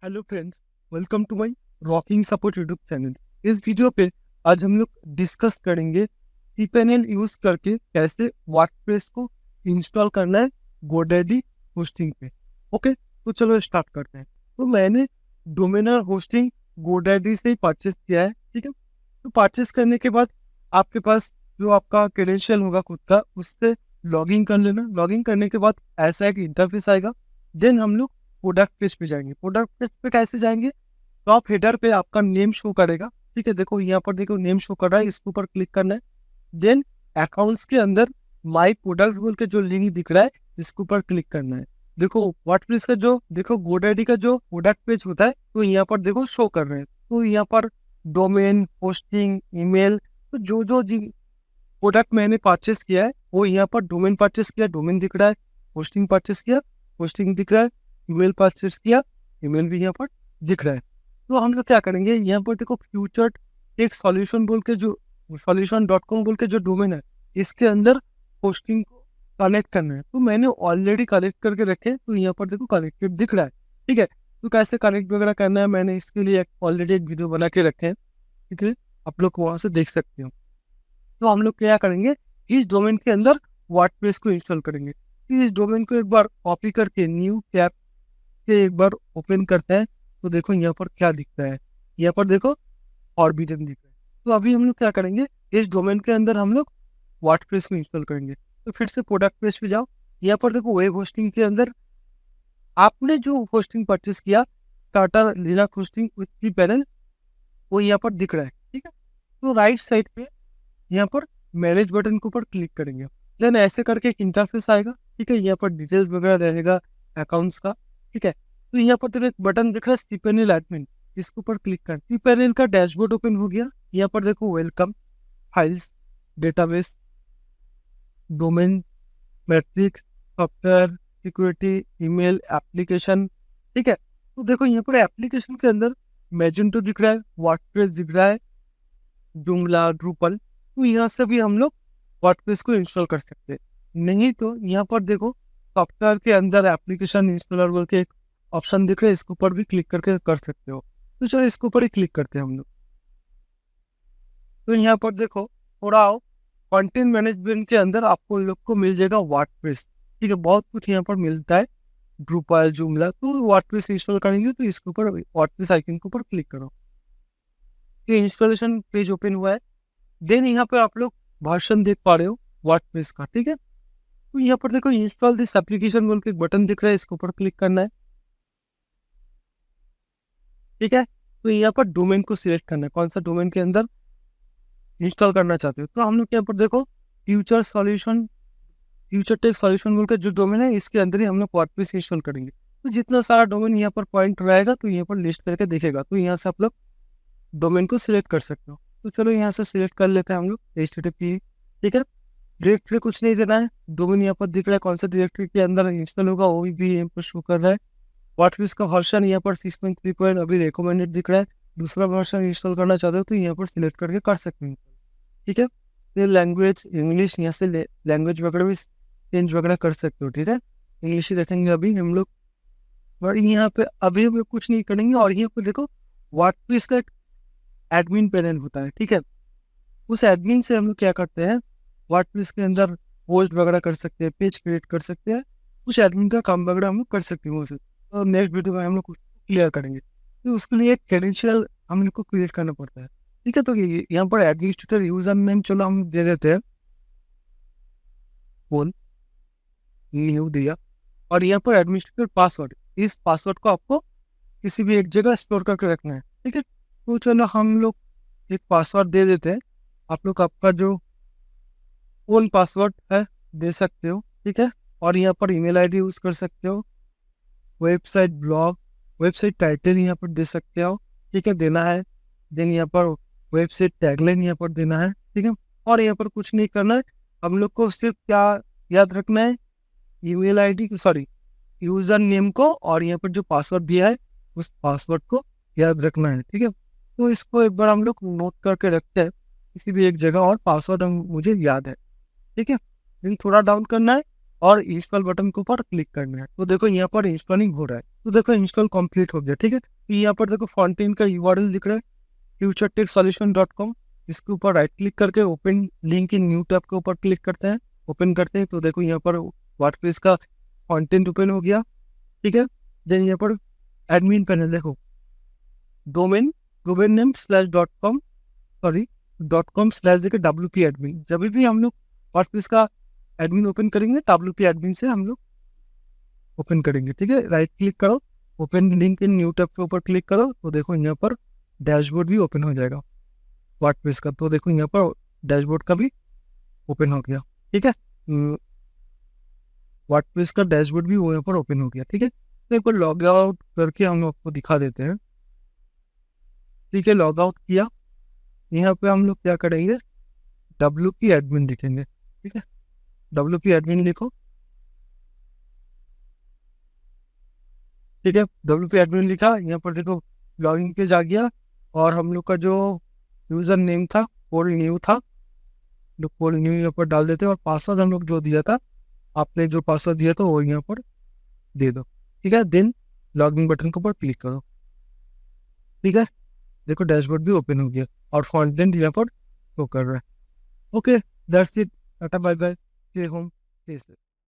Hello friends, welcome to my rocking support YouTube channel. इस video पे आज हम लोग डिस्कस करेंगे cPanel यूज करके कैसे वर्डप्रेस को इंस्टॉल करना है GoDaddy होस्टिंग पे। ओके, तो चलो स्टार्ट करते हैं। तो मैंने डोमेनर होस्टिंग GoDaddy से ही परचेस किया है, ठीक है। तो परचेस करने के बाद आपके पास जो आपका क्रेडेंशियल होगा खुद का, उससे लॉगिन कर लेना। लॉगिन करने के बाद ऐसा एक इंटरफेस आएगा। देन हम लोग प्रोडक्ट पेज पे जाएंगे। प्रोडक्ट पेज पे कैसे जाएंगे? टॉप हेडर पे आपका नेम शो करेगा, ठीक है। देखो यहाँ पर, देखो नेम शो कर रहा है, इसके ऊपर क्लिक करना है। देन अकाउंट्स के अंदर माई प्रोडक्ट बोल के जो लिंक दिख रहा है, इसके ऊपर क्लिक करना है। देखो वर्डप्रेस का जो, देखो GoDaddy का जो प्रोडक्ट पेज होता है, तो यहाँ पर देखो शो कर रहे हैं। तो यहाँ पर डोमेन, होस्टिंग, ईमेल, तो जो जो प्रोडक्ट मैंने परचेस किया है वो यहाँ पर डोमेन परचेस किया, डोमेन दिख रहा है। होस्टिंग परचेस किया, होस्टिंग दिख रहा है। ईमेल परचेस किया, ईमेल भी यहाँ पर दिख रहा है। तो हम लोग क्या करेंगे, यहाँ पर देखो फ्यूचर टेक सॉल्यूशन बोल के जो solution.com बोल के जो डोमेन है, इसके अंदर होस्टिंग को कनेक्ट करना है। तो मैंने ऑलरेडी कनेक्ट करके रखे, तो यहाँ पर देखो कनेक्टेड दिख रहा है, ठीक है। तो कैसे कनेक्ट वगैरह करना है, मैंने इसके लिए ऑलरेडी एक वीडियो बना के रखे हैं, ठीक है। आप लोग वहाँ से देख सकते हो। तो हम लोग क्या करेंगे, इस डोमेन के अंदर वर्डप्रेस को इंस्टॉल करेंगे। फिर इस डोमेन को एक बार कॉपी करके न्यू टैब के एक बार ओपन करते हैं। तो देखो यहाँ पर क्या दिखता है, यहाँ पर देखो ऑर्बिटम दिख रहा है। तो अभी हम लोग क्या करेंगे, इस डोमेन के अंदर हम लोग वर्डप्रेस को इंस्टॉल करेंगे। तो फिर से प्रोडक्ट पेज पे जाओ। यहाँ पर देखो वेब होस्टिंग के अंदर आपने जो होस्टिंग परचेस किया, Tata Linux hosting with cPanel, वो यहाँ पर दिख रहा है, ठीक है। तो राइट साइड पे यहाँ पर मैनेज बटन के ऊपर क्लिक करेंगे। देन ऐसे करके एक इंटरफेस आएगा, ठीक है। यहाँ पर डिटेल्स वगैरह रहेगा अकाउंट्स का, ठीक है। तो यहाँ पर तो एक बटन दिख रहा है cPanel एडमिन, इसके ऊपर क्लिक कर cPanel का डैशबोर्ड ओपन हो गया। यहाँ पर देखो welcome, files, database, domain, matrix, software, security, email, application, ठीक है। तो देखो यहाँ पर एप्लीकेशन के अंदर मैजेंटो दिख रहा है, वर्डप्रेस दिख रहा है, जोomla, ड्रूपल। तो यहाँ से भी हम लोग वर्डप्रेस को इंस्टॉल कर सकते हैं। नहीं तो यहाँ पर देखो सॉफ्टवेयर के अंदर एप्लीकेशन इंस्टॉलर बोल के एक ऑप्शन दिख रहा है, इसके ऊपर भी क्लिक करके कर सकते हो। तो चलो इसके ऊपर ही क्लिक करते हैं हम लोग। तो यहाँ पर देखो थोड़ा आओ, कंटेंट मैनेजमेंट के अंदर आपको लोग को मिल जाएगा वर्डप्रेस, ठीक है। बहुत कुछ यहाँ पर मिलता है, ड्रूपल, जोomla। तो वर्डप्रेस इंस्टॉल करेंगे तो इसके ऊपर वर्डप्रेस आइकन के ऊपर क्लिक करो। ये इंस्टॉलेशन पेज ओपन हुआ है। देन यहाँ पे आप लोग वर्जन देख पा रहे हो वर्डप्रेस का, ठीक है। तो यहाँ पर देखो इंस्टॉल दिस एप्लीकेशन बोल के एक बटन दिख रहा है, इसके ऊपर क्लिक करना है, ठीक है। तो यहाँ पर डोमेन को सिलेक्ट करना है, कौन सा डोमेन के अंदर इंस्टॉल करना चाहते हो। तो हम लोग यहाँ पर देखो future solution, future tech solution बोल के जो डोमेन है, इसके अंदर ही हम लोग वर्डप्रेस इंस्टॉल करेंगे। तो जितना सारा डोमेन यहाँ पर पॉइंट रहेगा, तो यहाँ पर लिस्ट करके देखेगा। तो यहाँ से आप लोग डोमेन को सिलेक्ट कर सकते हो। तो चलो यहाँ से सिलेक्ट कर लेते हैं हम लोग HTTP, ठीक है। डायरेक्टरी कुछ नहीं देना है, डोमेन यहाँ पर दिख रहा है, कौन सा डायरेक्टरी के अंदर इंस्टॉल होगा वो भी यहाँ पर शो कर रहा है। वर्डप्रेस का वर्जन यहाँ पर 6.3 अभी रिकमेंडेड दिख रहा है। दूसरा वर्जन इंस्टॉल करना चाहते हो तो यहाँ पर सिलेक्ट करके कर सकते हैं, ठीक है। तो लैंग्वेज इंग्लिश, यहाँ से लैंग्वेज वगैरह भी चेंज वगैरह कर सकते हो, ठीक है। इंग्लिश ही रखेंगे अभी हम लोग। और यहाँ पे अभी हम कुछ नहीं करेंगे। और यहाँ पे देखो वर्डप्रेस का एक एडमिन पैनल होता है, ठीक है। उस एडमिन से हम लोग क्या करते हैं, वर्डप्रेस के अंदर पोस्ट वगैरह कर सकते हैं, पेज क्रिएट कर सकते हैं। उस एडमिन का काम वगैरह हम लोग कर सकते हैं उसे। तो नेक्स्ट वीडियो में हम लोग क्लियर करेंगे। तो उसके लिए एक क्रेडेंशियल हम लोग को क्रिएट करना पड़ता है, ठीक है। तो यहाँ पर एडमिनिस्ट्रेटर यूजर नेम चलो हम दे देते हैं, बोल न्यू दिया। और यहाँ पर एडमिनिस्ट्रेटर पासवर्ड, इस पासवर्ड को आपको किसी भी एक जगह स्टोर करके रखना है, ठीक है। तो चलो हम लोग एक पासवर्ड दे देते हैं। आप लोग आपका जो ओन पासवर्ड है दे सकते हो, ठीक है। और यहाँ पर ईमेल आईडी यूज कर सकते हो, वेबसाइट ब्लॉग, वेबसाइट टाइटल यहाँ पर दे सकते हो, ठीक है, देना है। देन यहाँ पर वेबसाइट टैगलाइन यहाँ पर देना है, ठीक है। और यहाँ पर कुछ नहीं करना है, हम लोग को सिर्फ क्या याद रखना है, email ID, sorry user name को, और यहाँ पर जो पासवर्ड दिया है उस पासवर्ड को याद रखना है, ठीक है। तो इसको एक बार हम लोग नोट करके रखते हैं किसी भी एक जगह, और पासवर्ड मुझे याद है, ठीक है। लेकिन थोड़ा डाउन करना है, और इंस्टॉल बटन के ऊपर क्लिक करना है। तो देखो यहाँ पर इंस्टॉलिंग हो रहा है, तो देखो इंस्टॉल कंप्लीट हो गया। ठीक है, तो यहाँ पर देखो फॉन्टेन का यूआरएल दिख रहा है futuretechsolution.com। इसके ऊपर राइट क्लिक करके open link in new tab के ऊपर क्लिक करते हैं, ओपन करते हैं। तो देखो यहाँ पर वर्डप्रेस का कंटेंट ओपन हो गया। ठीक है, देन यहाँ पर एडमिन पैनल देखो, domain name /.com sorry .com/ देखे WP एडमिन। जब भी हम लोग वर्डप्रेस का एडमिन ओपन करेंगे WP एडमिन से हम लोग ओपन करेंगे। ठीक है, राइट क्लिक करो, open link in new tab के ऊपर क्लिक करो। तो देखो यहाँ पर डैशबोर्ड भी ओपन हो जाएगा वर्डप्रेस का। तो देखो यहाँ पर डैशबोर्ड का भी ओपन हो गया। ठीक है, वर्डप्रेस का डैशबोर्ड भी वो यहाँ पर ओपन हो गया। ठीक है, तो एक बार लॉग आउट करके हम लोग आपको दिखा देते हैं। ठीक है, लॉग आउट किया, यहाँ पे हम लोग क्या करेंगे, WP एडमिन लिखेंगे। ठीक है, WP एडमिन लिखो। ठीक है, WP एडमिन लिखा, यहाँ पर देखो लॉगिन पेज आ गया और हम लोग का जो यूजर नेम था पोल न्यू था, जो पोल न्यू यहाँ पर डाल देते हैं और पासवर्ड हम लोग जो दिया था, आपने जो पासवर्ड दिया था वो यहाँ पर दे दो। ठीक है, देन लॉगिन बटन के ऊपर क्लिक करो। ठीक है, देखो डैशबोर्ड भी ओपन हो गया और कंटेंट यहाँ पर शो कर रहा है। Okay, that's it, tata bye bye, stay home, stay safe.